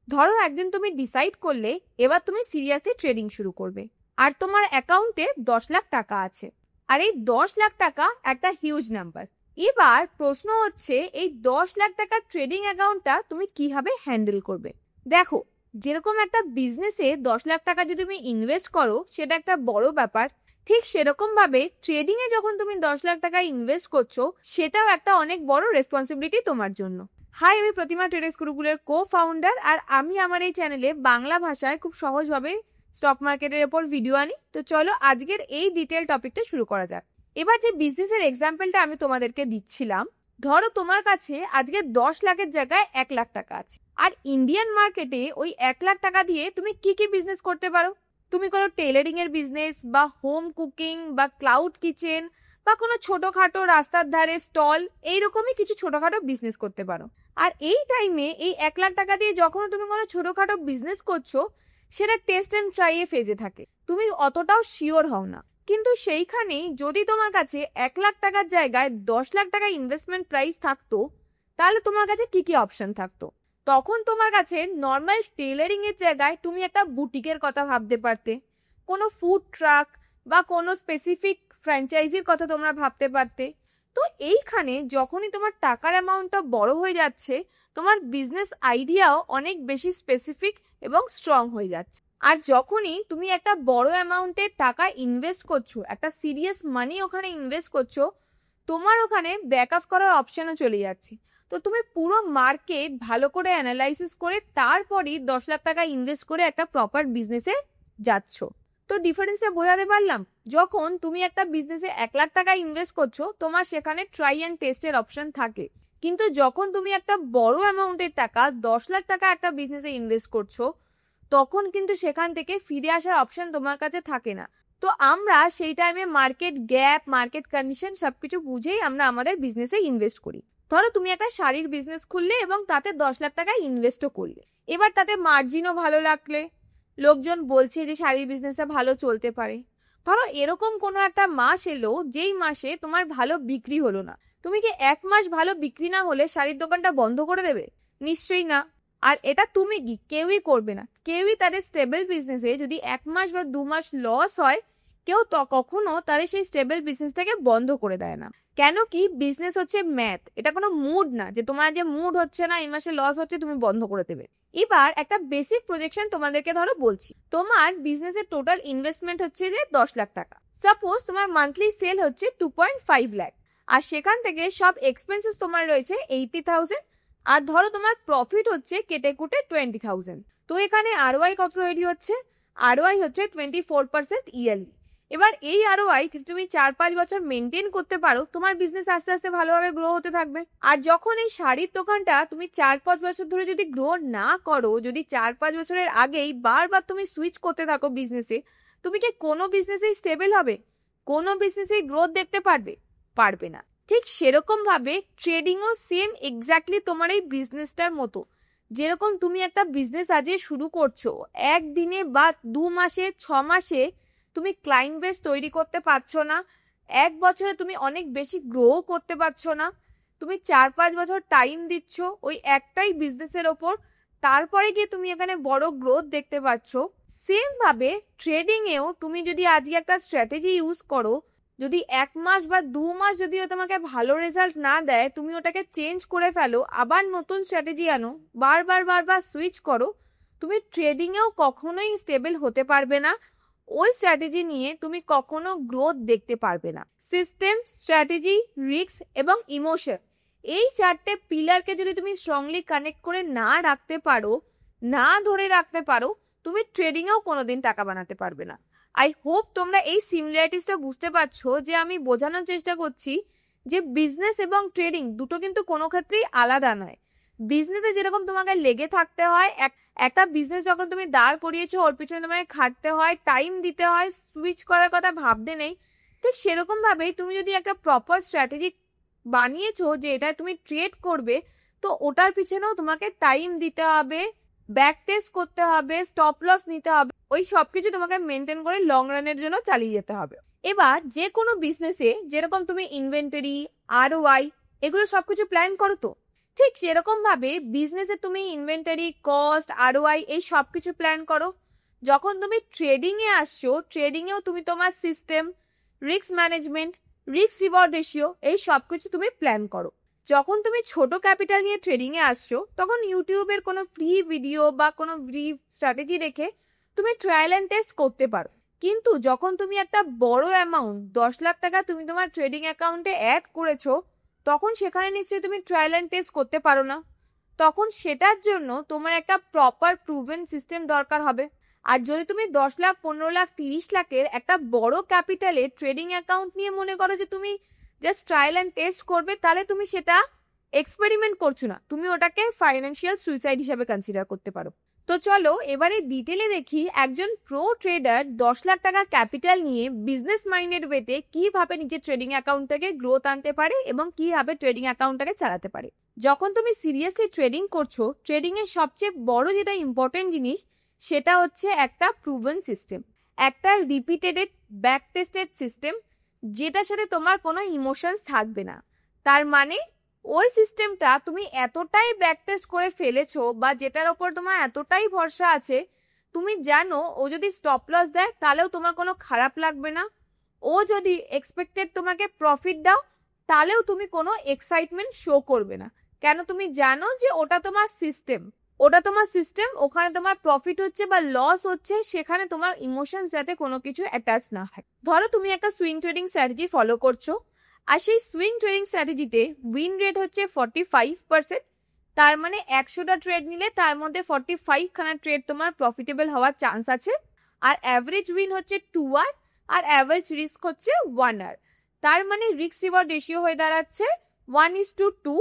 ধরো একদিন তুমি ডিসাইড করলে এবার তুমি সিরিয়াসলি ট্রেডিং শুরু করবে, আর তোমার অ্যাকাউন্টে 10 লাখ টাকা আছে। আর এই 10 লাখ টাকা একটা হিউজ নাম্বার। এবার প্রশ্ন হচ্ছে, এই 10 লাখ টাকার ট্রেডিং অ্যাকাউন্টটা তুমি কিভাবে হ্যান্ডেল করবে। দেখো, যেরকম একটা বিজনেসে 10 লাখ টাকা যদি তুমি ইনভেস্ট করো সেটা একটা বড় ব্যাপার, ঠিক সেরকম ভাবে ট্রেডিং এ যখন তুমি 10 লাখ টাকা ইনভেস্ট করছো সেটাও একটা অনেক বড় রেসপন্সিবিলিটি তোমার জন্য। হাই, আমি প্রতিমা ট্রেডার্স গুরুকুলের কো ফাউন্ডার, আর আমি আমার এই চ্যানেলে বাংলা ভাষায় খুব সহজভাবে স্টক মার্কেটের ওপর ভিডিও আনি। তো চলো আজকের এই ডিটেল টপিকটা শুরু করা যাক। এবার যে বিজনেসের এক্সাম্পলটা আমি তোমাদেরকে দিচ্ছিলাম, ধরো তোমার কাছে আজকে 10 লাখের জায়গায় 1 লাখ টাকা আছে, আর ইন্ডিয়ান মার্কেটে ওই 1 লাখ টাকা দিয়ে তুমি কি কি বিজনেস করতে পারো। তুমি কোনো টেলারিং এর বিজনেস, বা হোম কুকিং, বা ক্লাউড কিচেন, বা কোনো ছোটখাটো রাস্তার ধারে স্টল, এইরকমই কিছু ছোটখাটো বিজনেস করতে পারো। আর এই টাইমে এই 1 লাখ টাকা দিয়ে যখন তুমি কোনো ছোটখাটো বিজনেস করছো সেটা টেস্ট অ্যান্ড ট্রাই এ ফেজে থাকে, তুমি অতটাও শিওর হও না। কিন্তু সেইখানেই যদি তোমার কাছে 1 লাখ টাকার জায়গায় 10 লাখ টাকা ইনভেস্টমেন্ট প্রাইস থাকতো, তাহলে তোমার কাছে কি কি অপশন থাকতো। তখন তোমার কাছে নর্মাল টেলারিং এর জায়গায় তুমি একটা বুটিকের কথা ভাবতে পারতে, কোনো ফুড ট্রাক বা কোনো স্পেসিফিক ফ্র্যাঞ্চাইজির কথা তোমরা ভাবতে পারতে। তো এইখানে যখনই তোমার টাকার অ্যামাউন্টটা বড় হয়ে যাচ্ছে, তোমার বিজনেস আইডিয়াও অনেক বেশি স্পেসিফিক এবং স্ট্রং হয়ে যাচ্ছে। আর যখনই তুমি একটা বড় অ্যামাউন্টের টাকা ইনভেস্ট করছো, একটা সিরিয়াস মানি ওখানে ইনভেস্ট করছো, তোমার ওখানে ব্যাকআপ করার অপশনও চলে যাচ্ছে। তো তুমি পুরো মার্কেট ভালো করে অ্যানালাইসিস করে তারপরই 10 লাখ টাকা ইনভেস্ট করে একটা প্রপার বিজনেসে যাচ্ছ। তো ডিফারেন্সটা বোঝাতে পারলাম। যখন তুমি একটা বিজনেসে 1 লাখ টাকা ইনভেস্ট করছো, তোমার সেখানে ট্রাই অ্যান্ড টেস্টের অপশন থাকে। কিন্তু যখন তুমি একটা বড় অ্যামাউন্টের টাকা 10 লাখ টাকা একটা বিজনেসে ইনভেস্ট করছো, তখন কিন্তু সেখান থেকে ফিরে আসার অপশন তোমার কাছে থাকে না। তো আমরা সেই টাইমে মার্কেট গ্যাপ, মার্কেট কন্ডিশন সবকিছু বুঝেই আমরা আমাদের বিজনেসে ইনভেস্ট করি। ধরো তুমি একটা শাড়ির বিজনেস খুললে এবং তাতে 10 লাখ টাকা ইনভেস্টও করলে, এবার তাতে মার্জিনও ভালো লাগলে, লোকজন বলছে যে শাড়ির বিজনেসটা ভালো চলতে পারে। ধরো এরকম কোনো একটা মাস এলো যেই মাসে তোমার ভালো বিক্রি হলো না, তুমি কি 1 মাস ভালো বিক্রি না হলে শাড়ির দোকানটা বন্ধ করে দেবে? নিশ্চয়ই না। আর এটা তুমি কি, কেউই করবে না। কেউই তাদের স্টেবল বিজনেসে যদি 1 মাস বা 2 মাস লস হয়, কেউ তো কখনো তাদের সেই স্টেবল বিজনেসটাকে বন্ধ করে দেয় না। কেন কি, বিজনেস হচ্ছে ম্যাথ, এটা কোনো মুড না যে তোমার যে মুড হচ্ছে না, এই মাসে লস হচ্ছে, তুমি বন্ধ করে দেবে। এবার একটা বেসিক প্রজেকশন তোমাদেরকে ধরো বলছি, তোমার বিজনেসের টোটাল ইনভেস্টমেন্ট হচ্ছে যে 10 লাখ টাকা। সাপোজ তোমার মান্থলি সেল হচ্ছে 2.5 লাখ, আর সেখান থেকে সব এক্সপেন্সেস তোমার রয়েছে 80,000, আর ধরো তোমার প্রফিট হচ্ছে কেটে কুটে 20,000। তো এখানে আরওআই কত তৈরি হচ্ছে? আরওআই হচ্ছে 24% ইয়ারলি। এবার এই আরওআই তুমি 4-5 বছর মেনটেন করতে পারো, তোমার বিজনেস আস্তে আস্তে ভালোভাবে গ্রো হতে থাকবে। আর যখন এই শাড়ির দোকানটা তুমি 4-5 বছর ধরে যদি গ্রো না করো, যদি 4-5 বছরের আগেই বারবার তুমি সুইচ করতে থাকো বিজনেসে, তুমি কি কোনো বিজনেসেই স্টেবল হবে? কোনো বিজনেসেই গ্রোথ দেখতে পারবে না। ঠিক সেরকম ভাবে ট্রেডিংও সেম এক্স্যাক্টলি তোমার এই বিজনেসটার মতো। যেরকম তুমি একটা বিজনেস আজকে শুরু করছো, একদিনে বা 2 মাসে 6 মাসে তুমি ক্লায়েন্ট বেস তৈরি করতে পারছো না, 1 বছরে তুমি অনেক বেশি গ্রো করতে পারছো না, তুমি 4-5 বছর টাইম দিচ্ছ ওই একটাই বিজনেসের ওপর, তারপরে গিয়ে তুমি এখানে বড় গ্রোথ দেখতে পাচ্ছ। সেম ভাবে ট্রেডিং এও তুমি যদি আজকে একটা স্ট্র্যাটেজি ইউজ করো, যদি 1 মাস বা 2 মাস যদিও তোমাকে ভালো রেজাল্ট না দেয়, তুমি ওটাকে চেঞ্জ করে ফেলো, আবার নতুন স্ট্র্যাটেজি আনো, বারবার সুইচ করো, তুমি ট্রেডিং এও কখনোই স্টেবল হতে পারবে না। ওই স্ট্র্যাটেজি নিয়ে তুমি কখনো গ্রোথ দেখতে পারবে না। সিস্টেম, স্ট্র্যাটেজি, রিস্ক এবং ইমোশন, এই 4টে পিলারকে যদি তুমি স্ট্রংলি কানেক্ট করে না রাখতে পারো, না ধরে রাখতে পারো, তুমি ট্রেডিংয়েও কোনোদিন টাকা বানাতে পারবে না। আই হোপ তোমরা এই সিমিলারিটিসটা বুঝতে পারছো, যে আমি বোঝানোর চেষ্টা করছি যে বিজনেস এবং ট্রেডিং দুটো কিন্তু কোনো ক্ষেত্রেই আলাদা নয়। বিজনেসে যেরকম তোমাকে লেগে থাকতে হয়, একটা বিজনেস যখন তুমি দাঁড় করিয়েছো ওর পিছনে তোমাকে খাটতে হয়, টাইম দিতে হয়, সুইচ করার কথা ভাবতে নেই। ঠিক সেরকম ভাবেই তুমি যদি একটা প্রপার স্ট্র্যাটেজি বানিয়েছো যে এটা তুমি ট্রেড করবে, তো ওটার পিছনেও তোমাকে টাইম দিতে হবে, ব্যাক টেস্ট করতে হবে, স্টপ লস নিতে হবে, ওই সবকিছু তোমাকে মেনটেন করে লং রানের জন্য চালিয়ে যেতে হবে। এবার যে কোনো বিজনেসে যেরকম তুমি ইনভেন্টরি, আরওআই, এগুলো সবকিছু প্ল্যান করো। তো ঠিক সেরকম ভাবে বিজনেসে তুমি ইনভেন্টারি, কস্ট, ROI এই সব কিছু প্ল্যান করো। যখন তুমি ট্রেডিং এ আসছো, ট্রেডিং এও তুমি তোমার system, risk management, risk reward ratio এই সব কিছু তুমি প্ল্যান করো। যখন তুমি ছোট ক্যাপিটাল নিয়ে ট্রেডিং এ আসছো, তখন ইউটিউবের কোনো ফ্রি ভিডিও বা কোনো ফ্রি স্ট্র্যাটেজি দেখে তুমি ট্রায়াল অ্যান্ড টেস্ট করতে পারো। কিন্তু যখন তুমি একটা বড় অ্যামাউন্ট 10 লাখ টাকা তুমি তোমার ট্রেডিং অ্যাকাউন্টে অ্যাড করেছো, তখন সেখানে নিশ্চয়ই তুমি ট্রায়াল অ্যান্ড টেস্ট করতে পারো না। তখন সেটার জন্য তোমার একটা প্রপার প্রুভেন সিস্টেম দরকার হবে। আর যদি তুমি 10 লাখ, 15 লাখ, 30 লাখের একটা বড় ক্যাপিটালে ট্রেডিং অ্যাকাউন্ট নিয়ে মনে করো যে তুমি জাস্ট ট্রায়াল অ্যান্ড টেস্ট করবে, তাহলে তুমি সেটা এক্সপেরিমেন্ট করছো না, তুমি ওটাকে ফাইন্যান্সিয়াল সুইসাইড হিসেবে কনসিডার করতে পারো। তো চলো এবারে ডিটেলে দেখি একজন প্রো ট্রেডার 10 লাখ টাকা ক্যাপিটাল নিয়ে বিজনেস মাইন্ডেড ওয়েতে কিভাবে নিজের ট্রেডিং অ্যাকাউন্টটাকে গ্রোথ আনতে পারে এবং কিভাবে ট্রেডিং অ্যাকাউন্টটাকে চালাতে পারে। যখন তুমি সিরিয়াসলি ট্রেডিং করছো, ট্রেডিং এর সবচেয়ে বড় যেটা ইম্পর্টেন্ট জিনিস সেটা হচ্ছে একটা প্রুভেন সিস্টেম, একটা রিপিটেডেড ব্যাক টেস্টেড সিস্টেম, যেটার সাথে তোমার কোনো ইমোশনস থাকবে না। তার মানে ওই সিস্টেমটা তুমি এতটাই ব্যাক টেস্ট করে ফেলেছো বা যেটার ওপর তোমার এতটাই ভরসা আছে, তুমি জানো ও যদি স্টপ লস দেয় তাহলেও তোমার কোনো খারাপ লাগবে না, ও যদি এক্সপেক্টেড তোমাকে প্রফিট দাও তাহলেও তুমি কোনো এক্সাইটমেন্ট শো করবে না। কেন? তুমি জানো যে ওটা তোমার সিস্টেম, ওখানে তোমার প্রফিট হচ্ছে বা লস হচ্ছে, সেখানে তোমার ইমোশনস যাতে কোনো কিছু অ্যাটাচ না হয়। ধরো তুমি একটা সুইং ট্রেডিং স্ট্র্যাটেজি ফলো করছো, আর সেই সুইং ট্রেডিং স্ট্র্যাটেজিতে উইন রেট হচ্ছে 45%। তার মানে 100টা ট্রেড নিলে তার মধ্যে 45 খানা ট্রেড তোমার প্রফিটেবল হওয়ার চান্স আছে। আর অ্যাভারেজ উইন হচ্ছে 2 আর, আর অ্যাভারেজ রিস্ক হচ্ছে 1 আর। তার মানে রিস্ক রিওয়ার্ড রেশিও হয়ে দাঁড়াচ্ছে 1:2।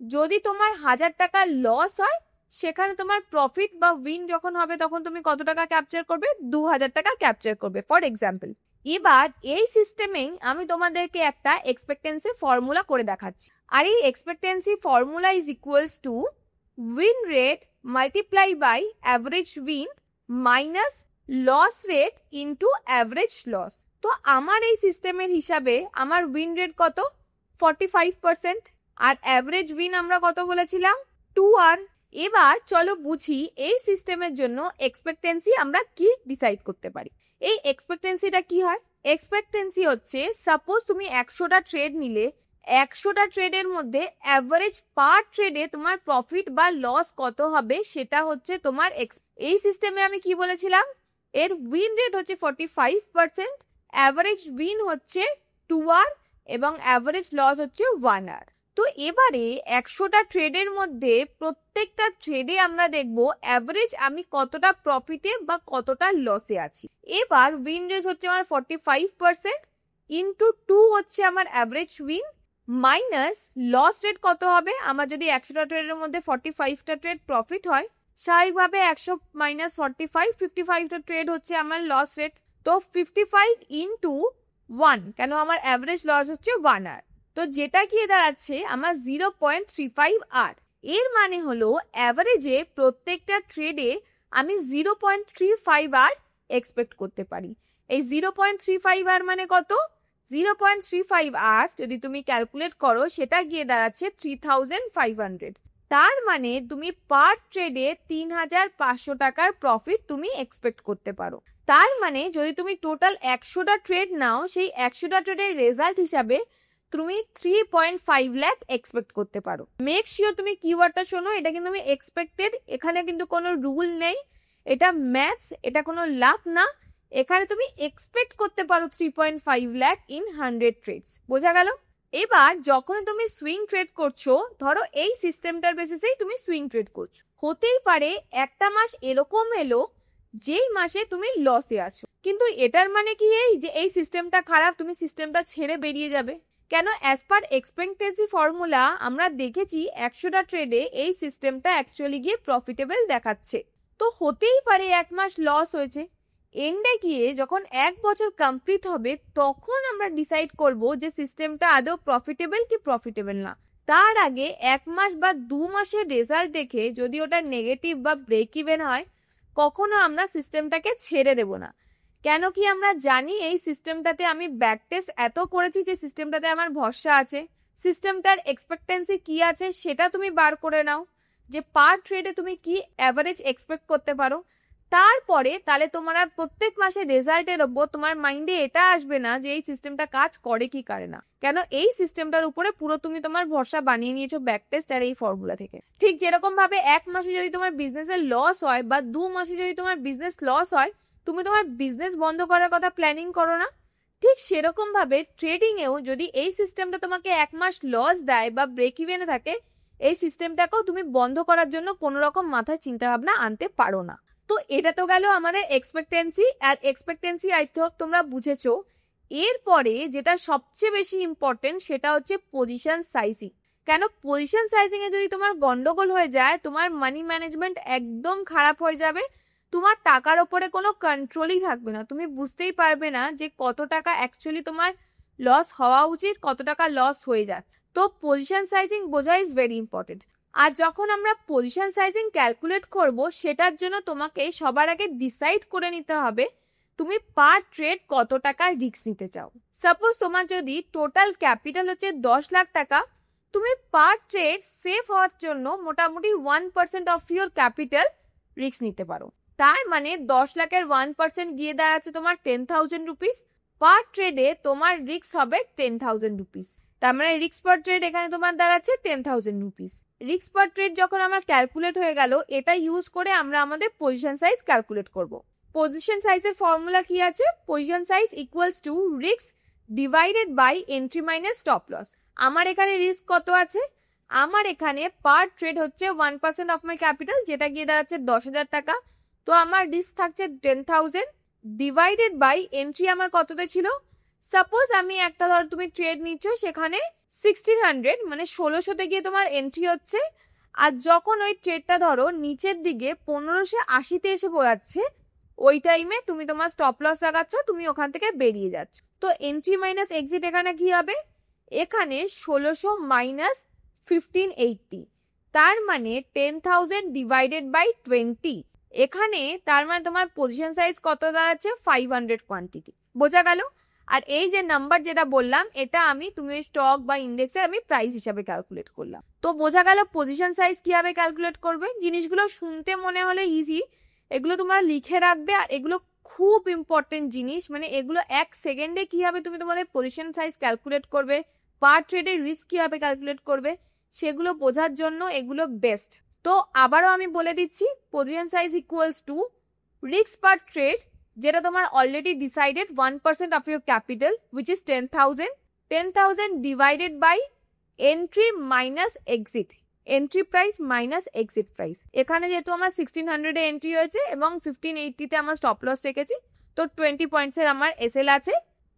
যদি তোমার 1000 টাকা লস হয়, সেখানে তোমার প্রফিট বা উইন যখন হবে তখন তুমি কত টাকা ক্যাপচার করবে? 2000 টাকা ক্যাপচার করবে ফর এক্সাম্পল। এবার এই সিস্টেমেই আমি তোমাদেরকে একটা এক্সপেক্টেন্সি ফর্মুলা করে দেখাচ্ছি। আর এই expectancy formula is equals to win rate multiply by average win minus loss rate into average loss. তো আমার এই সিস্টেমের হিসাবে আমার উইন রেট কত? 45%। আর অ্যাভারেজ উইন আমরা কত বলেছিলাম? 2 আর। এবার চলো বুঝি এই সিস্টেমের জন্য এক্সপেক্টেন্সি আমরা কি ডিসাইড করতে পারি। এই এক্সপেক্টেন্সিটা কি হয়? এক্সপেক্টেন্সি হচ্ছে সাপোজ তুমি 100টা ট্রেড নিলে, 100টা ট্রেডের মধ্যে অ্যাভারেজ পার ট্রেডে তোমার প্রফিট বা লস কত হবে সেটা হচ্ছে তোমার এই সিস্টেমে আমি কি বলেছিলাম? এর উইন রেট হচ্ছে 45%, অ্যাভারেজ উইন হচ্ছে 2 আর এবং অ্যাভারেজ লস হচ্ছে 1 আর। তো এবারে 100টা ট্রেডের মধ্যে প্রত্যেকটা ট্রেডে আমরা দেখবো অ্যাভারেজ আমি কতটা প্রফিটে বা কতটা লসে আছি। এবার উইন রেট হচ্ছে আমার 45% ইন্টু 2 হচ্ছে আমার average win minus loss rate কত হবে? আমার যদি 100টা ট্রেডের মধ্যে 45টা ট্রেড প্রফিট হয়, স্বাভাবিকভাবে 100 মাইনাস 45, 55টা ট্রেড হচ্ছে আমার লস রেট। তো 55 ইন্টু 1, কেন আমার অ্যাভারেজ লস হচ্ছে 1 আর। তো যেটা গিয়ে দাঁড়াচ্ছে আমার 0.35 আর। এর মানে হলো অ্যাভারেজে প্রত্যেকটা ট্রেডে আমি 0.35 আর এক্সপেক্ট করতে পারি। এই 0.35 আর মানে কত? 0.35 আর যদি তুমি ক্যালকুলেট করো সেটা গিয়ে দাঁড়াচ্ছে 3500। তার মানে তুমি পার ট্রেডে 3500 টাকার প্রফিট তুমি এক্সপেক্ট করতে পারো। তার মানে যদি তুমি টোটাল 100টা ট্রেড নাও, সেই 100টা ট্রেডের রেজাল্ট হিসাবে তুমি 3.5 লাখ এক্সপেক্ট করতে পারো। মেক শিওর তুমি কিওয়ার্ডটা শোনো, এটা কিন্তু আমি এক্সপেক্টেড, এখানে কিন্তু কোনো রুল নেই, এটা ম্যাথস, এটা কোনো লাক না। এখানে তুমি এক্সপেক্ট করতে পারো 3.5 লাখ ইন 100 ট্রেডস। বোঝা গেল? এবার যখন তুমি সুইং ট্রেড করছো, ধরো এই সিস্টেমটার বেসিসেই তুমি সুইং ট্রেড করছো, হতেই পারে একটা মাস এরকম এলো যেই মাসে তুমি লসে আছো, কিন্তু এটার মানে কি এই যে এই সিস্টেমটা খারাপ, তুমি সিস্টেমটা ছেড়ে বেরিয়ে যাবে? কেন? অ্যাজ পার এক্সপেক্টেন্সি ফর্মুলা আমরা দেখেছি 100টা ট্রেডে এই সিস্টেমটা অ্যাকচুয়ালি গিয়ে প্রফিটেবল দেখাচ্ছে। তো হতেই পারে এক মাস লস হয়েছে, এন্ডে গিয়ে যখন 1 বছর কমপ্লিট হবে তখন আমরা ডিসাইড করব যে সিস্টেমটা আদৌ প্রফিটেবল কি প্রফিটেবল না। তার আগে 1 মাস বা 2 মাসের রেজাল্ট দেখে যদি ওটা নেগেটিভ বা ব্রেক ইভেন হয়, কখনো আমরা সিস্টেমটাকে ছেড়ে দেব না। কেন কি আমরা জানি এই সিস্টেমটাতে আমি ব্যাক টেস্ট এত করেছি যে সিস্টেমটাতে আমার ভরসা আছে, সিস্টেমটার এক্সপেক্টেন্সি কি আছে সেটা তুমি বার করে নাও, যে পার ট্রেডে তুমি কি অ্যাভারেজ এক্সপেক্ট করতে পারো। তারপরে তাহলে তোমার আর প্রত্যেক মাসে রেজাল্টের ওপর তোমার মাইন্ডে এটা আসবে না যে এই সিস্টেমটা কাজ করে কি করে না, কেন এই সিস্টেমটার উপরে পুরো তুমি তোমার ভরসা বানিয়ে নিয়েছো ব্যাক টেস্ট আর এই ফর্মুলা থেকে। ঠিক যেরকম ভাবে এক মাসে যদি তোমার বিজনেসের লস হয় বা 2 মাসে যদি তোমার বিজনেস লস হয়, তুমি তোমার বিজনেস বন্ধ করার কথা প্ল্যানিং করো না, ঠিক সেরকম ভাবে ট্রেডিং এও যদি এই সিস্টেমটা তোমাকে 1 মাস লস দেয় বা ব্রেক ইভেনে থাকে, এই সিস্টেমটাকেও তুমি বন্ধ করার জন্য কোনো রকম মাথায় চিন্তা ভাবনা আনতে পারো না। তো এটা তো গেল আমাদের এক্সপেক্টেন্সি, আর এক্সপেক্টেন্সি আই হোপ তোমরা বুঝেছো। এরপরে যেটা সবচেয়ে বেশি ইম্পর্টেন্ট সেটা হচ্ছে পজিশন সাইজিং। কেন পজিশন সাইজিং এ যদি তোমার গন্ডগোল হয়ে যায়, তোমার মানি ম্যানেজমেন্ট একদম খারাপ হয়ে যাবে, তোমার টাকার ওপরে কোনো কন্ট্রোলই থাকবে না, তুমি বুঝতেই পারবে না যে কত টাকা অ্যাকচুয়ালি তোমার লস হওয়া উচিত, কত টাকা লস হয়ে যাচ্ছে। তো পজিশন সাইজিং বোঝা ইজ ভেরি ইম্পর্টেন্ট। আর যখন আমরা পজিশন সাইজিং ক্যালকুলেট করব, সেটার জন্য তোমাকে সবার আগে ডিসাইড করে নিতে হবে তুমি পার ট্রেড কত টাকা রিস্ক নিতে চাও। সাপোজ তোমার যদি টোটাল ক্যাপিটাল হচ্ছে 10 লাখ টাকা, তুমি পার ট্রেড সেফ হওয়ার জন্য মোটামুটি 1% অফ ইউর ক্যাপিটাল রিস্ক নিতে পারো। তার মানে 10 লাখের 1% গিয়ে দাঁড়াচ্ছে তোমার 10,000 রুপিস। পার ট্রেডে তোমার রিস্ক হবে 10,000 রুপিস। তার মানে রিস্ক পার ট্রেড এখানে তোমার দাঁড়াচ্ছে 10,000 রুপিস। রিস্ক পার ট্রেড যখন আমার ক্যালকুলেট হয়ে গেল, এটা ইউজ করে আমরা আমাদের পজিশন সাইজ ক্যালকুলেট করব। পজিশন সাইজের ফর্মুলা কি আছে? Position size equals to risk divided by entry minus stop loss. আমার এখানে রিস্ক কত আছে? আমার এখানে পার ট্রেড হচ্ছে 1% অফ মাই ক্যাপিটাল, যেটা গিয়ে দাঁড়াচ্ছে 10,000 টাকা। তো আমার রিস্ক থাকছে 10,000 ডিভাইডেড বাই এন্ট্রি আমার কততে ছিল? সাপোজ আমি একটা ধরো তুমি ট্রেড নিচ্ছ, সেখানে 1600 মানে 1600তে গিয়ে তোমার এন্ট্রি হচ্ছে, আর যখন ওই ট্রেডটা ধরো নিচের দিকে 1580তে এসে বোঝাচ্ছে, ওই টাইমে তুমি তোমার স্টপ লস লাগাচ্ছ, তুমি ওখান থেকে বেরিয়ে যাচ্ছ। তো এন্ট্রি মাইনাস এক্সিট এখানে কি হবে? এখানে 1600 মাইনাস 1580, তার মানে 10,000 ডিভাইডেড বাই 20। এখানে তার মানে তোমার পজিশন সাইজ কত দাঁড়াচ্ছে? 500 কোয়ান্টিটি। বোঝা গেল? আর এই যে নাম্বার যেটা বললাম, এটা তুমি স্টক বা ইন্ডেক্সের আমি প্রাইস হিসাবে ক্যালকুলেট করলাম। তো বোঝা গেল পজিশন সাইজ কিভাবে ক্যালকুলেট করবে। জিনিসগুলো শুনতে মনে হলে ইজি, এগুলো তোমরা লিখে রাখবে, আর এগুলো খুব ইম্পর্টেন্ট জিনিস। মানে এগুলো 1 সেকেন্ডে কিভাবে তুমি তোমাদের পজিশন সাইজ ক্যালকুলেট করবে, পার ট্রেডের রিস্ক কিভাবে ক্যালকুলেট করবে, সেগুলো বোঝার জন্য এগুলো বেস্ট। তো আবারও আমি বলে দিচ্ছি, position size equals to risk per trade, যেটা তোমার already decided 1% of your capital which is 10,000, 10,000 divided by entry minus exit, entry price minus exit price. এখানে যেহেতু আমার 1600 এ এন্ট্রি হয়েছে এবং 1580তে আমার স্টপ লস রেখেছি, তো 20 পয়েন্টসের আমার এসএল আছে।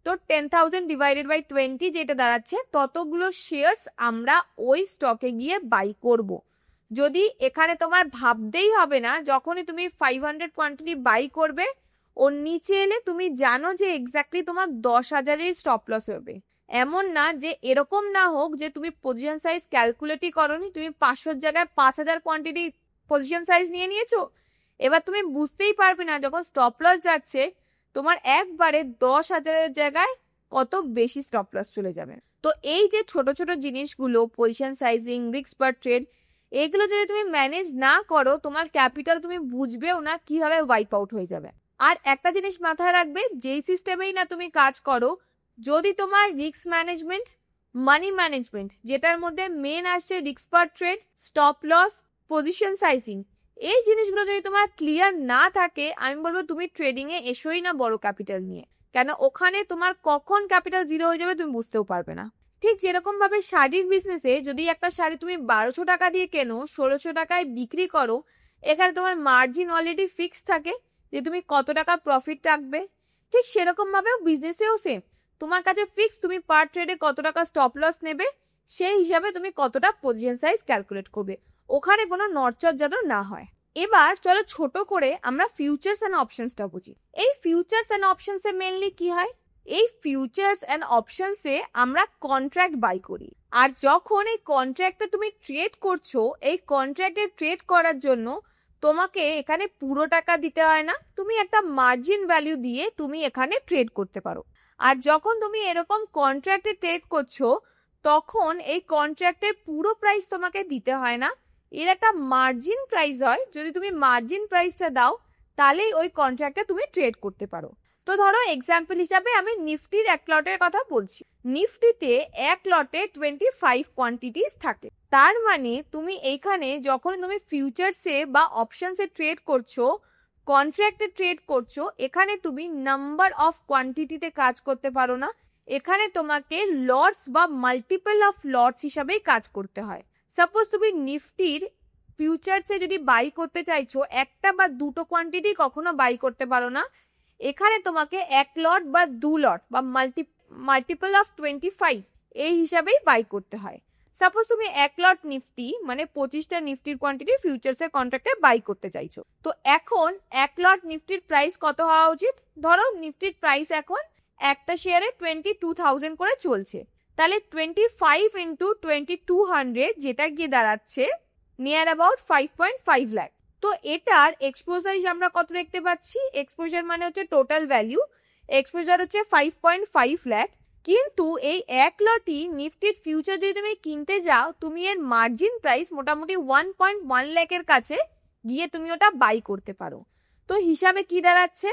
তো 10,000 ডিভাইডেড বাই 20 যেটা দাঁড়াচ্ছে, ততগুলো শেয়ারস আমরা ওই স্টকে গিয়ে বাই করব। যদি এখানে তোমার ভাবতেই হবে না, যখনই তুমি 500 কোয়ান্টিটি বাই করবে, ওর নিচে এলে তুমি জানো যে এক্স্যাক্টলি তোমার 10,000-এর স্টপ লস হবে। এমন না যে এরকম না হোক যে তুমি পজিশন সাইজ ক্যালকুলেটই করনি, তুমি 500 জায়গায় 5,000 কোয়ান্টিটি পজিশন সাইজ নিয়ে নিয়েছো। এবার তুমি বুঝতেই পারবে না যখন স্টপ লস যাচ্ছে, তোমার একবারে 10,000-এর জায়গায় কত বেশি স্টপ লস চলে যাবে। তো এই যে ছোট ছোট জিনিসগুলো, position sizing, risk per trade, এগুলো যদি তুমি ম্যানেজ না করো, তোমার ক্যাপিটাল তুমি বুঝবেও না কিভাবে ওয়াইপ আউট হয়ে যাবে। আর একটা জিনিস মাথায় রাখবে, যেই সিস্টেমেই না তুমি কাজ করো, যদি তোমার রিস্ক ম্যানেজমেন্ট, মানি ম্যানেজমেন্ট, যেটার মধ্যে মেন আসছে risk per trade, stop loss, position sizing, এই জিনিসগুলো যদি তোমার ক্লিয়ার না থাকে, আমি বলবো তুমি ট্রেডিং এ এসোই না বড় ক্যাপিটাল নিয়ে। কেন ওখানে তোমার কখন ক্যাপিটাল জিরো হয়ে যাবে তুমি বুঝতেও পারবে না। ঠিক যেরকম ভাবে শাড়ির বিজনেসে যদি একটা শাড়ি তুমি 1200 টাকা দিয়ে কেনো, 1600 টাকায় বিক্রি করো, এখানে তোমার মার্জিন অলরেডি ফিক্স থাকে যে তুমি কত টাকা প্রফিট রাখবে। ঠিক সেরকম ভাবেও বিজনেসেও সেম, তোমার কাছে ফিক্স তুমি পার ট্রেডে কত টাকা স্টপ লস নেবে, সেই হিসাবে তুমি কতটা পজিশন সাইজ ক্যালকুলেট করবে, ওখানে কোনো নড়চড় যেন না হয়। এবার চলো ছোট করে আমরা ফিউচার্স অ্যান্ড অপশনসটা বুঝি। এই ফিউচার্স অ্যান্ড অপশনসে মেনলি কি হয়? এই ফিউচার্স অ্যান্ড অপশনসে আমরা কন্ট্রাক্ট বাই করি, আর যখন এই কন্ট্রাক্টে তুমি ট্রেড করছো, এই কন্ট্রাক্টে ট্রেড করার জন্য তোমাকে এখানে পুরো টাকা দিতে হয় না, তুমি একটা মার্জিন ভ্যালু দিয়ে তুমি এখানে ট্রেড করতে পারো। আর যখন তুমি এরকম কন্ট্রাক্টে ট্রেড করছো, তখন এই কন্ট্রাক্টের পুরো প্রাইস তোমাকে দিতে হয় না, এর একটা মার্জিন প্রাইস হয়। যদি তুমি মার্জিন প্রাইসটা দাও তাহলেই ওই কন্ট্রাক্টে তুমি ট্রেড করতে পারো। তো ধরো এক্সাম্পল হিসাবে আমি নিফটির এক লটের কথা বলছি। নিফটিতে এক লটে 25 কোয়ান্টিটিস থাকে। তার মানে তুমি এইখানে যখন তুমি ফিউচার্সে বা অপশনসে ট্রেড করছো, কন্ট্রাক্টে ট্রেড করছো, এখানে তুমি নাম্বার অফ কোয়ান্টিটিতে কাজ করতে পারো না, এখানে তোমাকে লটস বা মাল্টিপল অফ লটস হিসাবেই কাজ করতে হয়। সাপোজ তুমি নিফটির ফিউচার্সে যদি বাই করতে চাইছো, একটা বা দুটো কোয়ান্টিটি কখনো বাই করতে পারো না, এখানে তোমাকে এক লট বা দু লট বা মাল্টিপল অফ 25 এই হিসাবেই বাই করতে হয়। সাপোজ তুমি এক লট নিফটি মানে 25টা নিফটির কোয়ান্টিটি ফিউচার্সের কন্ট্রাক্টে বাই করতে চাইছো, তো এখন এক লট নিফটির প্রাইস কত হওয়া উচিত? ধরো নিফটির প্রাইস এখন একটা শেয়ারে 22,000 করে চলছে, তাহলে 25 ইন্টু 2200 যেটা গিয়ে দাঁড়াচ্ছে নিয়ার অ্যাবাউট 5.5 লাখ। তো এটার এক্সপোজার আমরা কত দেখতে পাচ্ছি? এক্সপোজার মানে হচ্ছে টোটাল ভ্যালু, এক্সপোজার হচ্ছে 5.5 লাখ। কিন্তু এই এক লটই নিফটির ফিউচার যদি তুমি কিনতে যাও, তুমি এর মার্জিন প্রাইস মোটামুটি 1.1 লাখের কাছে গিয়ে তুমি ওটা বাই করতে পারো। তো হিসাবে কি দাঁড়াচ্ছে?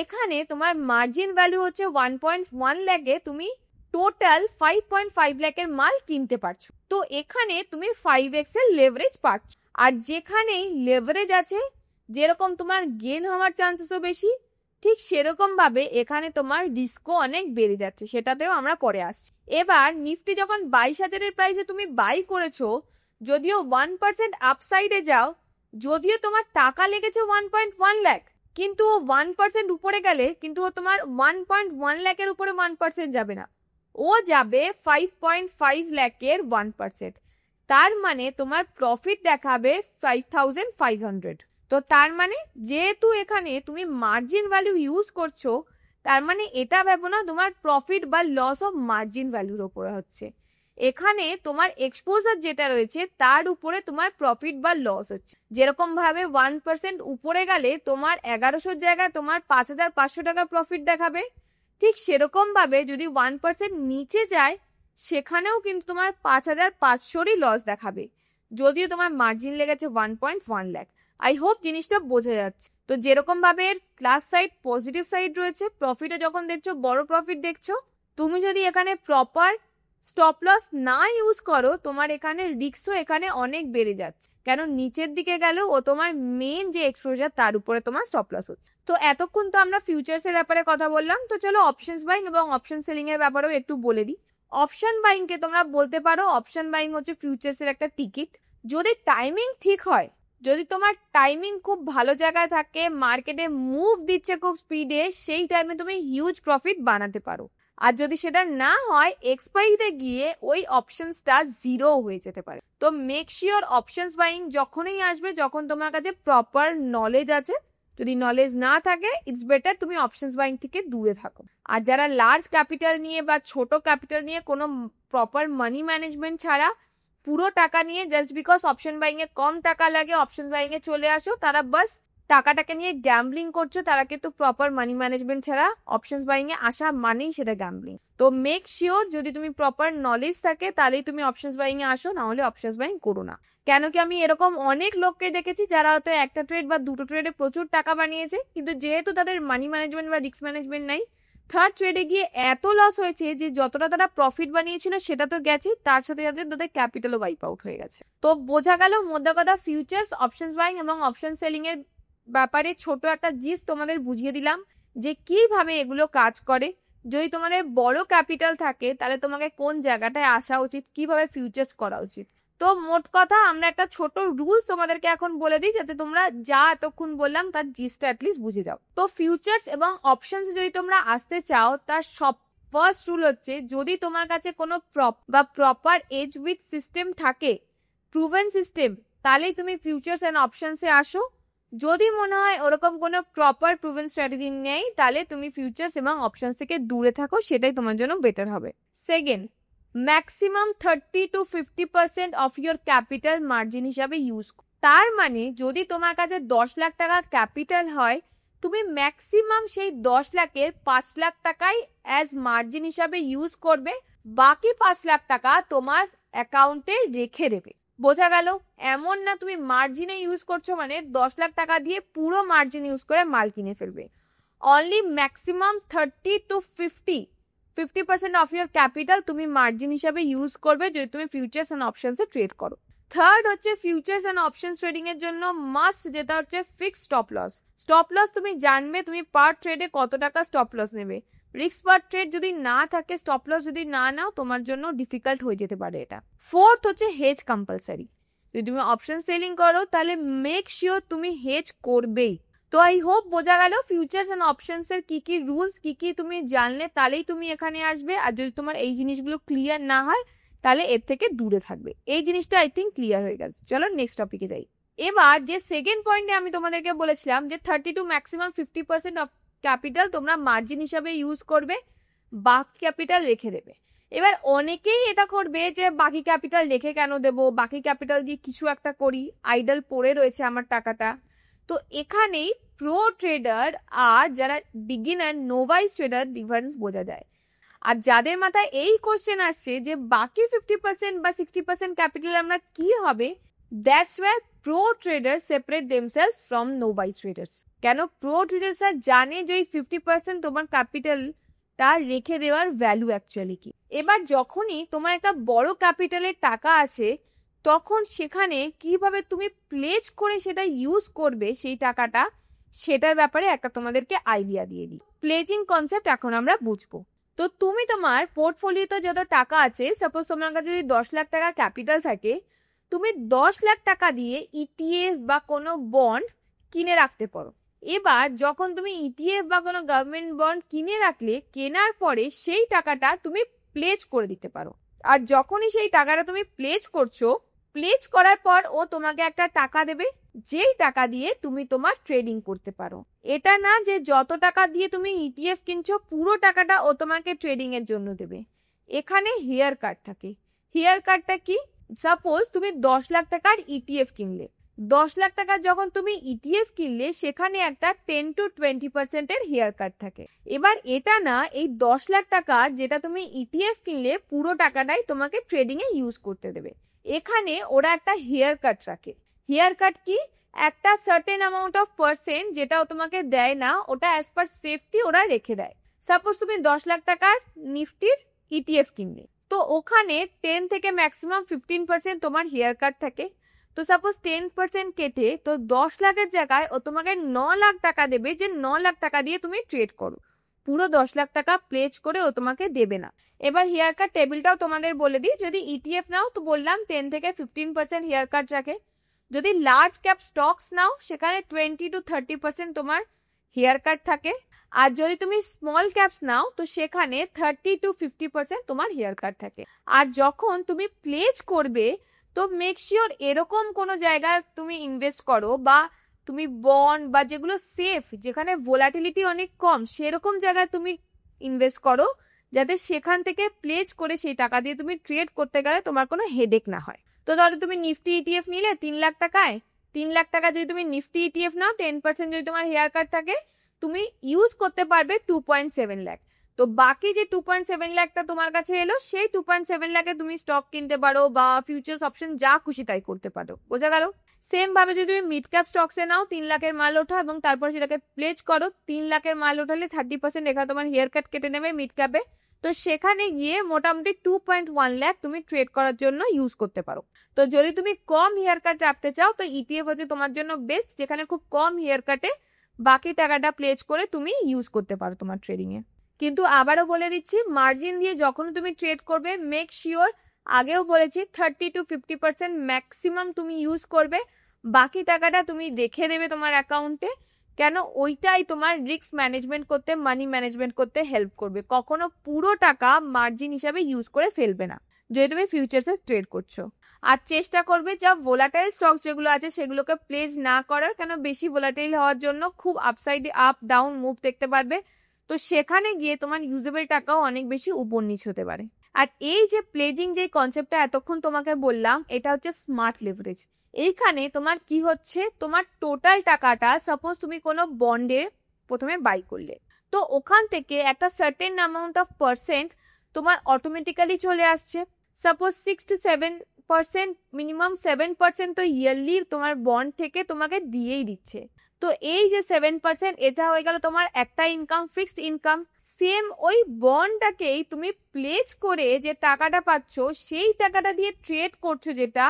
এখানে তোমার মার্জিন ভ্যালু হচ্ছে 1.1 লাখে তুমি টোটাল 5.5 লাখের মাল কিনতে পারছো। তো এখানে তুমি 5x এর লেভারেজ পাচ্ছ। আর যেখানেই লেভারেজ আছে, যেরকম তোমার গেন হওয়ার চান্সেসও বেশি, ঠিক সেরকম ভাবে এখানে তোমার রিস্কও অনেক বেড়ে যাচ্ছে, সেটাতেও আমরা পরে আসছি। এবার নিফটি যখন 22,000-এর প্রাইসে তুমি বাই করেছো, যদিও 1% আপসাইডে যাও, যদিও তোমার টাকা লেগেছে 1.1 লাখ, কিন্তু 1% উপরে গেলে কিন্তু ও তোমার 1.1 লাখের উপরে 1% যাবে না, ও যাবে 5.5 লাখের 1%। তার মানে তোমার প্রফিট দেখাবে 5,500। তো তার মানে যেহেতু এখানে তুমি মার্জিন ভ্যালু ইউজ করছো, তার মানে এটা ভেবো না তোমার প্রফিট বা লস অফ মার্জিন ভ্যালুর উপরে হচ্ছে, এখানে তোমার এক্সপোজার যেটা রয়েছে তার উপরে তোমার প্রফিট বা লস হচ্ছে। যেরকম ভাবে 1% উপরে গেলে তোমার 1100 জায়গায় তোমার 5,500 টাকা প্রফিট দেখাবে, ঠিক সেরকম ভাবে যদি 1% নিচে যায় সেখানেও কিন্তু তোমার 5,500-ই লস দেখাবে, যদিও তোমার মার্জিন লেগেছে 1.1 লাখ। আই হোপ জিনিসটা বোঝা যাচ্ছে। তো যেরকম ভাবে এর প্লাস সাইড পজিটিভ সাইড রয়েছে, প্রফিটে যখন দেখছো বড় প্রফিট দেখছো, তুমি যদি এখানে প্রপার স্টপ লস না ইউজ করো, তোমার এখানে রিস্কও এখানে অনেক বেড়ে যাচ্ছে, কেন নিচের দিকে গেলেও ও তোমার মেন যে এক্সপোজার তার উপরে তোমার স্টপ লস হচ্ছে। তো এতক্ষণ তো আমরা ফিউচার্স এর ব্যাপারে কথা বললাম, তো চলো অপশনস বাইং এবং অপশন সেলিং এর ব্যাপারেও একটু বলে দিই। অপশন বাইং কে তোমরা বলতে পারো অপশন বাইং হচ্ছে ফিউচার্স এর একটা টিকিট। যদি টাইমিং ঠিক হয়, যদি তোমার টাইমিং খুব ভালো জায়গায় থাকে, মার্কেটে মুভ দিচ্ছে খুব স্পিডে, সেই টাইমে তুমি হিউজ প্রফিট বানাতে পারো। আর যদি সেটা না হয়, এক্সপায়ারিতে গিয়ে ওই অপশনসটা জিরো হয়ে যেতে পারে। তো মেক শিওর অপশনস বাইং যখনই আসবে যখন তোমার কাছে প্রপার নলেজ আছে। যদি নলেজ না থাকে, ইটস বেটার তুমি অপশনস বাইং থেকে দূরে থাকো। আর যারা লার্জ ক্যাপিটাল নিয়ে বা ছোট ক্যাপিটাল নিয়ে কোনো প্রপার মানি ম্যানেজমেন্ট ছাড়া পুরো টাকা নিয়ে জাস্ট বিকজ অপশন বাইং এ কম টাকা লাগে অপশন বাইং এ চলে আসো, তারা বাস টাকাটাকে নিয়ে গ্যাম্বলিং করছো, তারা কিন্তু প্রপার মানি ম্যানেজমেন্ট ছাড়া অপশনস বাইং এ আসা মানেই সেটা গ্যাম্বলিং। তো মেক শিওর যদি তুমি প্রপার নলেজ থাকে তাহলেই তুমি অপশনস বাইং এ আসো, না হলে অপশনস বাইং করো না। কেন কি আমি এরকম অনেক লোককে দেখেছি যারা হয়তো একটা ট্রেড বা দুটো ট্রেডে প্রচুর টাকা বানিয়েছে, কিন্তু যেহেতু তাদের মানি ম্যানেজমেন্ট বা রিস্ক ম্যানেজমেন্ট নাই, থার্ড ট্রেডে গিয়ে এত লস হয়েছে যে যতটা তারা প্রফিট বানিয়েছিল সেটা তো গেছে, তার সাথে সাথে তাদের ক্যাপিটালও ওয়াইপ আউট হয়ে গেছে। তো বোঝা গেল মোদ্দা কথা, ফিউচার্স, অপশনস বাইং এবং অপশন সেলিং এর ব্যাপারে ছোট একটা জিস্ট তোমাদের বুঝিয়ে দিলাম যে কিভাবে এগুলো কাজ করে। যদি তোমাদের বড় ক্যাপিটাল থাকে তাহলে তোমাকে কোন জায়গাটায় আসা উচিত, কিভাবে ফিউচার্স করা উচিত। তো মোট কথা আমরা একটা ছোট রুলস তোমাদেরকে এখন বলে দিই, যাতে তোমরা যা এতক্ষণ বললাম তার জিস্টটা অ্যাটলিস্ট বুঝে যাও। তো ফিউচার্স এবং অপশনস যদি তোমরা আসতে চাও, তার সব ফার্স্ট রুল হচ্ছে যদি তোমার কাছে কোনো প্রপার এজ উইথ সিস্টেম থাকে, প্রুভেন সিস্টেম, তাহলেই তুমি ফিউচার্স এন্ড অপশনসে আসো। যদি মনে হয় ওরকম কোনো প্রপার প্রুভেন স্ট্র্যাটেজি নেই, তাহলে তুমি ফিউচার্স এবং অপশনস থেকে দূরে থাকো, সেটাই তোমার জন্য বেটার হবে। Second, maximum 30 to 50% of your capital margin হিসাবে ইউজ। তার মানে যদি তোমার কাছে 10 লাখ টাকা ক্যাপিটাল হয়, তুমি ম্যাক্সিমাম সেই 10 লাখের 5 লাখ টাকাই অ্যাজ মার্জিন হিসাবে ইউজ করবে, বাকি 5 লাখ টাকা তোমার অ্যাকাউন্টে রেখে দেবে। বোঝা গেল? এমন না তুমি মার্জিনে ইউজ করছো মানে 10 লাখ টাকা দিয়ে পুরো মার্জিন ইউজ করে মাল কিনে ফেলবে। Only maximum 30 to 50% of your capital তুমি মার্জিন হিসাবে ইউজ করবে যদি তুমি ফিউচার্স অ্যান্ড অপশনসে ট্রেড করো। থার্ড হচ্ছে ফিউচার্স অ্যান্ড অপশনস ট্রেডিং এর জন্য মাস্ট যেটা হচ্ছে fixed stop loss. Stop loss তুমি জানবে তুমি পার ট্রেডে কত টাকা স্টপ লস নেবে। রিস্ক পার ট্রেড যদি না থাকে, স্টপ লস যদি না নাও, তোমার জন্য ডিফিকাল্ট হয়ে যেতে পারে এটা। ফোর্থ হচ্ছে হেজ কম্পালসারি। যদি তুমি অপশন সেলিং করো তাহলে মেক শিওর তুমি হেজ করবেই। তো আই হোপ বোঝা গেল ফিউচার্স অ্যান্ড অপশনস এর কি কি রুলস, কি কি তুমি জানলে তাহলেই তুমি এখানে আসবে। আর যদি তোমার এই জিনিসগুলো ক্লিয়ার না হয় তাহলে এর থেকে দূরে থাকবে। এই জিনিসটা আই থিঙ্ক ক্লিয়ার হয়ে গেছে। চলো নেক্সট টপিকে যাই। এবার যে সেকেন্ড পয়েন্টে আমি তোমাদেরকে বলেছিলাম যে 30 to ম্যাক্সিমাম 50% অফ ক্যাপিটাল তোমরা মার্জিন হিসাবে ইউজ করবে, বাকি ক্যাপিটাল রেখে দেবে। এবার অনেকেই এটা করবে যে বাকি ক্যাপিটাল রেখে কেন দেবো, বাকি ক্যাপিটাল দিয়ে কিছু একটা করি, আইডল পড়ে রয়েছে আমার টাকাটা। তো এখানেই প্রো ট্রেডার আর যারা বিগিনার নোভাইস ট্রেডার ডিফারেন্স বোঝা যায়। আর যাদের মাথায় এই কোশ্চেন আসছে যে বাকি 50% বা 60% ক্যাপিটাল আমরা কি হবে, that's why pro trader separate themselves from novice traders. কেন? প্রো ট্রেডার্সরা জানে যে ওই 50% তোমার ক্যাপিটালটা রেখে দেওয়ার ভ্যালু অ্যাকচুয়ালি কি। এবার যখনই তোমার একটা বড় ক্যাপিটালের টাকা আছে তখন সেখানে কিভাবে তুমি প্লেজ করে সেটা ইউজ করবে সেই টাকাটা, সেটার ব্যাপারে একটা তোমাদেরকে আইডিয়া দিয়ে দিই। প্লেজিং কনসেপ্ট এখন আমরা বুঝবো। তো তুমি তোমার পোর্টফোলিওতে যত টাকা আছে, সাপোজ তোমার কাছে যদি 10 লাখ টাকা ক্যাপিটাল থাকে, তুমি 10 লাখ টাকা দিয়ে ইটিএফ বা কোনো বন্ড কিনে রাখতে পারো। এবার যখন তুমি ইটিএফ বা কোনো গভর্নমেন্ট বন্ড কিনে রাখলে, কেনার পরে সেই টাকাটা তুমি প্লেজ করে দিতে পারো। আর যখনই সেই টাকাটা তুমি প্লেজ করছো, প্লেজ করার পর ও তোমাকে একটা টাকা দেবে, যেই টাকা দিয়ে তুমি তোমার ট্রেডিং করতে পারো। এটা না যে যত টাকা দিয়ে তুমি ইটিএফ কিনছো পুরো টাকাটা ও তোমাকে ট্রেডিং এর জন্য দেবে। এখানে হেয়ার কাট থাকে। হেয়ার কাটটা কি? সাপোজ তুমি 10 লাখ টাকার ইটিএফ কিনলে, 10 লাখ টাকার যখন তুমি ইটিএফ কিনলে সেখানে একটা 10 to 20% এর হেয়ার কাট থাকে। এবার এটা না, এই 10 লাখ টাকা যেটা তুমি ইটিএফ কিনলে পুরো টাকাটাই তোমাকে ট্রেডিং এ ইউজ করতে দেবে। এখানে ওরা একটা হেয়ার কাট রাখে। হেয়ার কাট কি? একটা সার্টেন অ্যামাউন্ট অফ পার্সেন্ট যেটা ও তোমাকে দেয় না, ওটা অ্যাজ পার সেফটি ওরা রেখে দেয়। সাপোজ তুমি 10 লাখ টাকার নিফটির ইটিএফ কিনলে, তো ওখানে 10 থেকে ম্যাক্সিমাম 15% তোমার হেয়ার কাট থাকে। তো সাপোজ 10% কেটে তো 10 লাখের জায়গায় ও তোমাকে 9 লাখ টাকা দেবে, যে 9 লাখ টাকা দিয়ে তুমি ট্রেড করো। পুরো 10 লাখ টাকা প্লেজ করে ও তোমাকে দেবে না। এবার হেয়ার কাট টেবিলটাও তোমাদের বলে দিই। যদি ইটিএফ নাও তো বললাম 10 থেকে 15% হেয়ার কাট রাখে। যদি লার্জ ক্যাপ স্টকস নাও সেখানে 20 to 30% তোমার হেয়ার কাট থাকে। আর যদি তুমি স্মল ক্যাপস নাও তো সেখানে 30 to 50% তোমার হেয়ার কাট থাকে। আর যখন তুমি প্লেজ করবে তো মেক শিওর এরকম কোনো জায়গায় তুমি ইনভেস্ট করো, বা তুমি বন্ড বা যেগুলো সেফ, যেখানে ভোলাটিলিটি অনেক কম, সেরকম জায়গায় তুমি ইনভেস্ট করো, যাতে সেখান থেকে প্লেজ করে সেই টাকা দিয়ে তুমি ট্রেড করতে গেলে তোমার কোনো হেডেক না হয়। তো ধরো তুমি নিফটি ইটিএফ নিলে 3 লাখ টাকায়, 3 লাখ টাকা যদি তুমি নিফটি ইটিএফ নাও, 10% যদি তোমার হেয়ার কাট থাকে, তুমি ইউজ করতে পারবে 2.7 লাখ। তো বাকি যে 2.7 লাখটা তোমার কাছে এলো, সেই 2.7 লাখে তুমি স্টক কিনতে পারো বা ফিউচার্স অপশন যা খুশি তাই করতে পারো। বোঝা গেল? সেম ভাবে যদি তুমি মিড ক্যাপ স্টকসে নাও, 3 লাখের মাল ওঠা এবং তারপর সেটাকে প্লেজ করো, 3 লাখের মাল ওঠালে 30% এখানে তোমার হেয়ার কাট কেটে নেবে মিড ক্যাপে। তো সেখানে গিয়ে মোটামুটি 2.1 লাখ তুমি ট্রেড করার জন্য ইউজ করতে পারো। তো যদি তুমি কম হেয়ার কাট রাখতে চাও তো ইটিএফ হচ্ছে তোমার জন্য বেস্ট, যেখানে খুব কম হেয়ার কাটে বাকি টাকাটা প্লেজ করে তুমি ইউজ করতে পারো তোমার ট্রেডিং এ। কিন্তু আবারও বলে দিচ্ছি, মার্জিন দিয়ে যখন তুমি ট্রেড করবে মেক শিওর, আগেও বলেছি 30 to 50% ম্যাক্সিমাম তুমি ইউজ করবে, বাকি টাকাটা তুমি রেখে দেবে তোমার অ্যাকাউন্টে। কেন? ওইটাই তোমার রিস্ক ম্যানেজমেন্ট করতে, মানি ম্যানেজমেন্ট করতে হেল্প করবে। কখনো পুরো টাকা মার্জিন হিসাবে ইউজ করে ফেলবে না যদি তুমি ফিউচার্সে ট্রেড করছো। আর চেষ্টা করবে যা ভোলাটাইল স্টকস যেগুলো আছে সেগুলোকে প্লেজ না করার, কেন বেশি ভোলাটাইল হওয়ার জন্য খুব আপসাইড আপ ডাউন মুভ দেখতে পারবে। তো সেখানে গিয়ে তোমার ইউজেবল টাকাও অনেক বেশি উপর নিচ হতে পারে। আর এই যে প্লেজিং যে কনসেপ্টটা এতক্ষণ তোমাকে বললাম, এটা হচ্ছে স্মার্ট লিভারেজ। এইখানে তোমার কি হচ্ছে, তোমার টোটাল টাকাটা, সাপোজ তুমি কোনো বন্ডে প্রথমে বাই করলে, তো ওখান থেকে একটা সার্টেন অ্যামাউন্ট অফ পার্সেন্ট তোমার অটোমেটিক্যালি চলে আসছে। সাপোজ 6 to 7%, মিনিমাম 7% তো ইয়ারলি তোমার বন্ড থেকে তোমাকে দিয়েই দিচ্ছে। তো এই যে 7%, এটা হয়ে গেল তোমার একটা ইনকাম, ফিক্সড ইনকাম। সেম ওই বন্ডটাকেই তুমি প্লেজ করে যে টাকাটা পাচ্ছ, সেই টাকাটা দিয়ে ট্রেড করছো যেটা,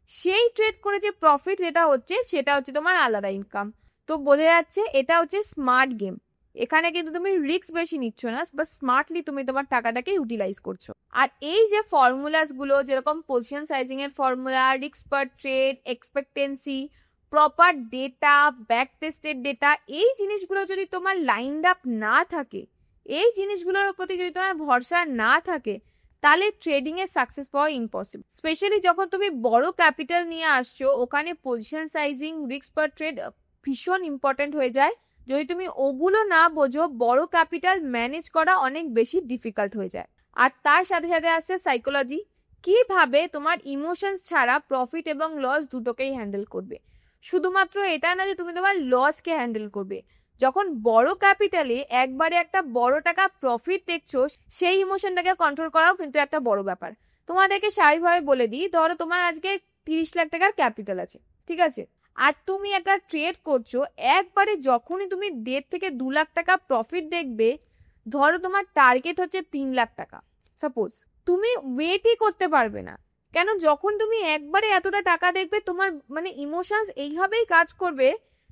সেই ট্রেড করে যে প্রফিট যেটা হচ্ছে সেটা হচ্ছে তোমার আলাদা ইনকাম। তো বোঝা যাচ্ছে এটা হচ্ছে স্মার্ট গেম। এখানে কিন্তু তুমি রিস্ক বেশি নিচ্ছ না, বা স্মার্টলি তুমি তোমার টাকাটাকে ইউটিলাইজ করছো। আর এই যে ফর্মুলাস গুলো, যেরকম পজিশন সাইজিং এর formula, risk per trade, expectancy, proper data, back tested data, এই জিনিসগুলো যদি তোমার লাইনড আপ না থাকে, এই জিনিসগুলোর প্রতি যদি তোমার ভরসা না থাকে, তাহলে ট্রেডিং এ সাকসেস পাওয়া ইম্পসিবল। স্পেশালি যখন তুমি বড় ক্যাপিটাল নিয়ে আসছো, ওখানে position sizing, risk per trade ভীষণ ইম্পর্টেন্ট হয়ে যায়। যদি তুমি ওগুলো না বোঝো, বড় ক্যাপিটাল ম্যানেজ করা অনেক বেশি ডিফিকাল্ট হয়ে যায়। আর তার সাথে সাথে আসছে সাইকোলজি, কিভাবে তোমার ইমোশনস ছাড়া প্রফিট এবং লস দুটোকেই হ্যান্ডেল করবে। শুধুমাত্র এটা না যে তুমি তোমার লসকে হ্যান্ডেল করবে, যখন বড় ক্যাপিটালে একবারে একটা বড় টাকা প্রফিট দেখছো, সেই ইমোশনটাকে কন্ট্রোল করাও কিন্তু একটা বড় ব্যাপার। তোমাদেরকে স্বাভাবিকভাবে বলে দিই, ধরো তোমার আজকে 30 লাখ টাকার ক্যাপিটাল আছে, ঠিক আছে, আর তুমি একটা ট্রেড করছো, একবারে যখনই তুমি 1.5 থেকে 2 লাখ টাকা প্রফিট দেখবে, ধরো তোমার টার্গেট হচ্ছে 3 লাখ টাকা সাপোজ, তুমি ওয়েটই করতে পারবে না। কেন? যখন তুমি একবারে এতটা টাকা দেখবে, তোমার মানে ইমোশনস এইভাবেই কাজ করবে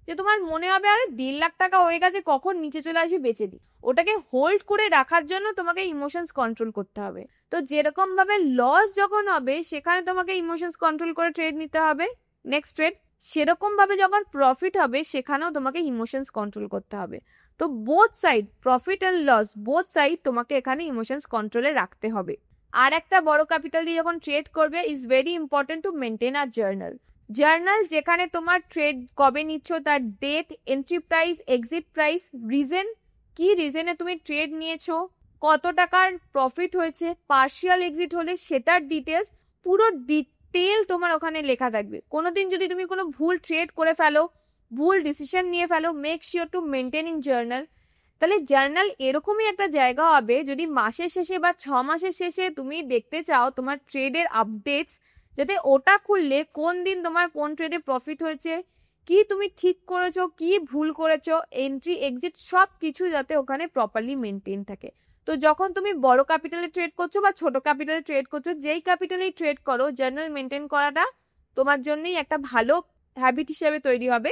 যে তোমার মনে হবে আরে 1.5 লাখ টাকা হয়ে গেছে, কখন নিচে চলে আসি বেচে দিই। ওটাকে হোল্ড করে রাখার জন্য তোমাকে ইমোশনস কন্ট্রোল করতে হবে। তো যেরকম ভাবে লস যখন হবে, সেখানে তোমাকে ইমোশনস কন্ট্রোল করে ট্রেড নিতে হবে, নেক্সট ট্রেড। সেরকম ভাবে যখন প্রফিট হবে, সেখানেও তোমাকে ইমোশনস কন্ট্রোল করতে হবে। তো both side, profit and loss, both side তোমাকে এখানে ইমোশনস কন্ট্রোলে রাখতে হবে। আর একটা বড় ক্যাপিটাল দিয়ে যখন ট্রেড করবে, is very important to maintain a journal. Journal যেখানে তোমার ট্রেড কবে নিচ্ছ, তার date, entry price, exit price, reason, কি রিজনে তুমি ট্রেড নিয়েছো, কত টাকার প্রফিট হয়েছে, পার্শিয়াল এক্সিট হলে সেটার ডিটেলস, পুরো ডিটেল তোমার ওখানে লেখা থাকবে। কোনোদিন যদি তুমি কোনো ভুল ট্রেড করে ফেলো, ভুল ডিসিশন নিয়ে ফেলো, make sure to maintain in journal. তাহলে জার্নাল এরকমই একটা জায়গা হবে, যদি মাসের শেষে বা 6 মাসের শেষে তুমি দেখতে চাও তোমার ট্রেডের আপডেটস, যাতে ওটা খুললে কোন দিন তোমার কোন ট্রেডে প্রফিট হয়েছে, কি তুমি ঠিক করেছো, কি ভুল করেছো, এন্ট্রি এক্সিট সব কিছু যাতে ওখানে প্রপারলি মেনটেন থাকে। তো যখন তুমি বড় ক্যাপিটালে ট্রেড করছো বা ছোট ক্যাপিটালে ট্রেড করছো, যেই ক্যাপিটালেই ট্রেড করো, জার্নাল মেনটেন করাটা তোমার জন্যই একটা ভালো হ্যাবিট হিসেবে তৈরি হবে,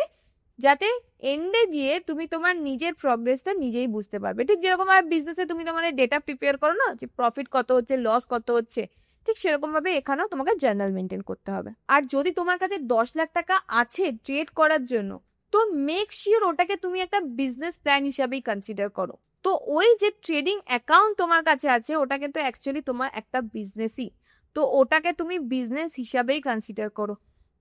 যাতে এন্ডে গিয়ে তুমি তোমার নিজের প্রগ্রেসটা নিজেই বুঝতে পারবে। ঠিক যেরকম ভাবে বিজনেসে তুমি তোমাদের ডেটা প্রিপেয়ার করো না, যে প্রফিট কত হচ্ছে, লস কত হচ্ছে, ঠিক সেরকম ভাবে এখানেও তোমাকে জার্নাল মেনটেন করতে হবে। আর যদি তোমার কাছে 10 লাখ টাকা আছে ট্রেড করার জন্য, তো মেক শিওর ওটাকে তুমি একটা বিজনেস প্ল্যান হিসাবেই কনসিডার করো। তো ওই যে ট্রেডিং অ্যাকাউন্ট তোমার কাছে আছে, ওটা কিন্তু অ্যাকচুয়ালি তোমার একটা বিজনেসই। তো ওটাকে তুমি বিজনেস হিসাবেই কনসিডার করো।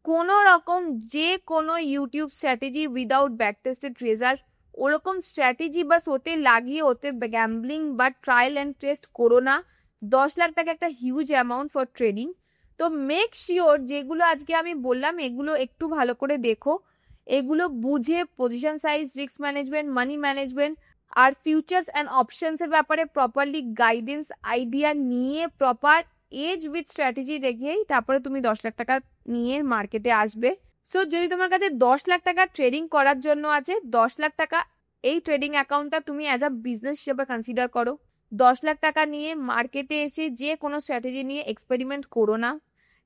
কোনো রকম যে কোনো YouTube strategy without back tested result, ওরকম স্ট্র্যাটেজি বাস ওতে লাগিয়ে ওতে গ্যাম্বলিং বা ট্রায়াল অ্যান্ড টেস্ট করো না। 10 লাখ টাকা একটা হিউজ অ্যামাউন্ট ফর ট্রেডিং। তো মেক শিওর যেগুলো আজকে আমি বললাম, এগুলো একটু ভালো করে দেখো, এগুলো বুঝে position size, risk management, money management আর ফিউচার্স অ্যান্ড অপশনস এর ব্যাপারে প্রপারলি গাইডেন্স আইডিয়া নিয়ে, প্রপার এজ উইথ স্ট্র্যাটেজি রেখেই তারপরে তুমি 10 লাখ টাকা নিয়ে মার্কেটে আসবে। সো যদি তোমার কাছে 10 লাখ টাকা ট্রেডিং করার জন্য আছে, 10 লাখ টাকা এই ট্রেডিং অ্যাকাউন্টটা তুমি অ্যাজ আ বিজনেস হিসেবে কনসিডার করো। 10 লাখ টাকা নিয়ে মার্কেটে এসে যে কোনো স্ট্র্যাটেজি নিয়ে এক্সপেরিমেন্ট করো না।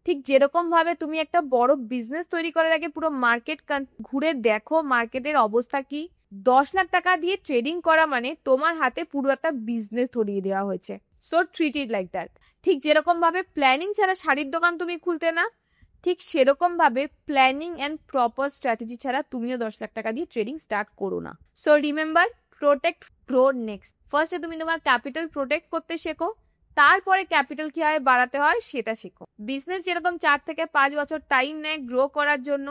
ঠিক যেরকম ভাবে তুমি একটা বড় বিজনেস তৈরি করার আগে পুরো মার্কেট ঘুরে দেখো মার্কেটের অবস্থা কি, 10 লাখ টাকা দিয়ে ট্রেডিং করা মানে তোমার হাতে পুরো একটা বিজনেস ধরিয়ে দেওয়া হয়েছে। So treat it like that. ঠিক যেরকম ভাবে প্ল্যানিং ছাড়া শাড়ির দোকান তুমি খুলতে না, ঠিক সেরকম ভাবে প্ল্যানিং অ্যান্ড প্রপার স্ট্র্যাটেজি ছাড়া তুমিও 10 লাখ টাকা দিয়ে ট্রেডিং স্টার্ট করো না। So remember, protect, grow next. ফার্স্টে তুমি তোমার ক্যাপিটাল প্রোটেক্ট করতে শেখো, তারপরে ক্যাপিটাল কিভাবে বাড়াতে হয় সেটা শেখো। বিজনেস যেরকম 4 থেকে 5 বছর টাইম নেয় গ্রো করার জন্য,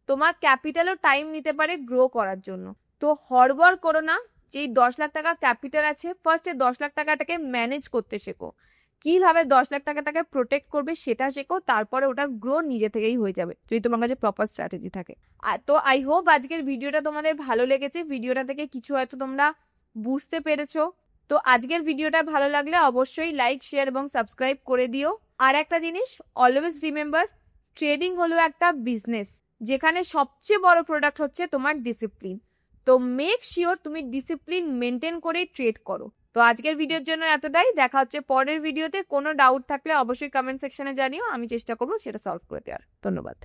তোমার ক্যাপিটালও টাইম নিতে পারে গ্রো করার জন্য। তো হড়বড় করো না। যেই 10 লাখ টাকা ক্যাপিটাল আছে, ফার্স্টে 10 লাখ টাকাটাকে ম্যানেজ করতে শেখো। কিভাবে 10 লাখ টাকাটাকে প্রোটেক্ট করবে সেটা শেখো, তারপরে ওটা গ্রো নিজে থেকেই হয়ে যাবে যদি তোমার কাছে প্রপার স্ট্র্যাটেজি থাকে। আর তো আই হোপ আজকের ভিডিওটা তোমাদের ভালো লেগেছে, ভিডিওটা থেকে কিছু হয়তো তোমরা বুঝতে পেরেছো। তো আজকের ভিডিওটা ভালো লাগলে অবশ্যই লাইক, শেয়ার এবং সাবস্ক্রাইব করে দিও। আর একটা জিনিস, অলওয়েজ রিমেম্বার, ট্রেডিং হলো একটা বিজনেস যেখানে সবচেয়ে বড় প্রোডাক্ট হচ্ছে তোমার ডিসিপ্লিন। তো মেক শিওর তুমি ডিসিপ্লিন মেনটেন করে ট্রেড করো। তো আজকের ভিডিওর জন্য এতটাই, দেখা হচ্ছে পরের ভিডিওতে। কোনো ডাউট থাকলে অবশ্যই কমেন্ট সেকশনে জানিও, আমি চেষ্টা করবো সেটা সলভ করে দেওয়ার। ধন্যবাদ।